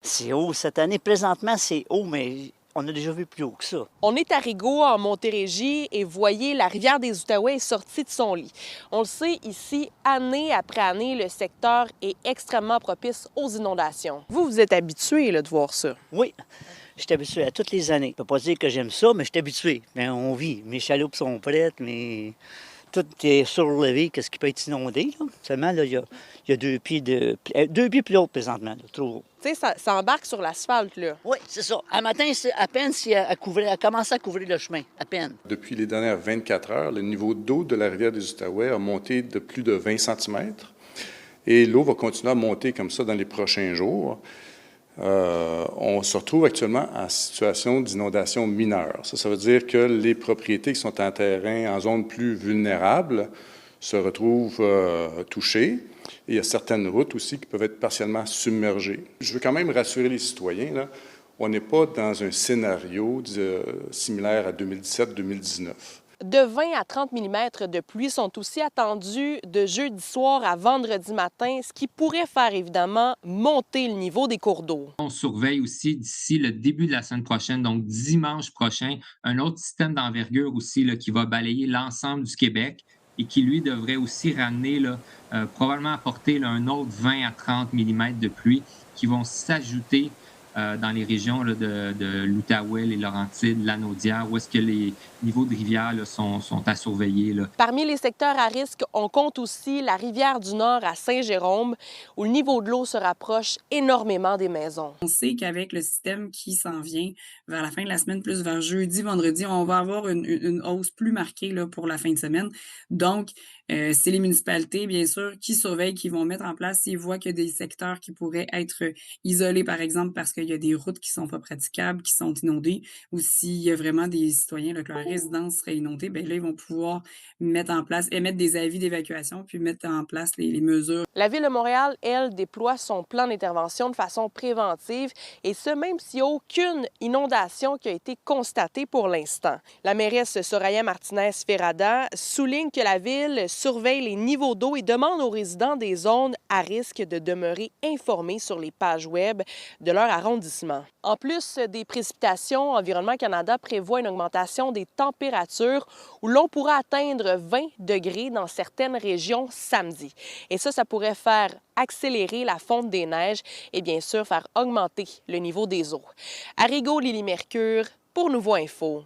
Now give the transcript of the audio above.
C'est haut cette année. Présentement, c'est haut, mais on a déjà vu plus haut que ça. On est à Rigaud, en Montérégie, et voyez, la rivière des Outaouais est sortie de son lit. On le sait, ici, année après année, le secteur est extrêmement propice aux inondations. Vous êtes habitué de voir ça? Oui, je suis habitué à toutes les années. Je peux pas dire que j'aime ça, mais je suis habitué. Mais on vit. Mes chaloupes sont prêtes, mais tout est surlevé. Qu'est-ce qui peut être inondé? Là? Seulement, là, il y a 2 pieds plus haut présentement, là, trop haut. Tu sais, ça embarque sur l'asphalte, là. Oui, c'est ça. À matin, c'est à peine si elle commence à couvrir le chemin, à peine. Depuis les dernières 24 heures, le niveau d'eau de la rivière des Outaouais a monté de plus de 20 cm. Et l'eau va continuer à monter comme ça dans les prochains jours. On se retrouve actuellement en situation d'inondation mineure. Ça veut dire que les propriétés qui sont en terrain en zone plus vulnérable se retrouvent touchées. Et il y a certaines routes aussi qui peuvent être partiellement submergées. Je veux quand même rassurer les citoyens, là, on n'est pas dans un scénario similaire à 2017-2019. De 20 à 30 mm de pluie sont aussi attendus de jeudi soir à vendredi matin, ce qui pourrait faire évidemment monter le niveau des cours d'eau. On surveille aussi d'ici le début de la semaine prochaine, donc dimanche prochain, un autre système d'envergure aussi là, qui va balayer l'ensemble du Québec et qui, lui, devrait aussi ramener, probablement apporter un autre 20 à 30 mm de pluie qui vont s'ajouter dans les régions là, de l'Outaouais, les Laurentides, l'Anaudière, où est-ce que les niveaux de rivière là, sont à surveiller. Là. Parmi les secteurs à risque, on compte aussi la rivière du Nord à Saint-Jérôme, où le niveau de l'eau se rapproche énormément des maisons. On sait qu'avec le système qui s'en vient vers la fin de la semaine, plus vers jeudi, vendredi, on va avoir une hausse plus marquée là, pour la fin de semaine. Donc, c'est les municipalités, bien sûr, qui surveillent, qui vont mettre en place s'ils voient qu'il y a des secteurs qui pourraient être isolés, par exemple, parce qu'il y a des routes qui sont pas praticables, qui sont inondées, ou s'il y a vraiment des citoyens là, que leur résidence serait inondée, bien là, ils vont pouvoir mettre en place, émettre des avis d'évacuation, puis mettre en place les mesures. La Ville de Montréal, elle, déploie son plan d'intervention de façon préventive, et ce, même s'il n'y a aucune inondation qui a été constatée pour l'instant. La mairesse Soraya Martinez-Ferrada souligne que la Ville surveille les niveaux d'eau et demande aux résidents des zones à risque de demeurer informés sur les pages web de leur arrondissement. En plus des précipitations, Environnement Canada prévoit une augmentation des températures où l'on pourra atteindre 20 degrés dans certaines régions samedi. Et ça pourrait faire accélérer la fonte des neiges et bien sûr faire augmenter le niveau des eaux. À Rigaud, Lily Mercure, pour Nouveau Info.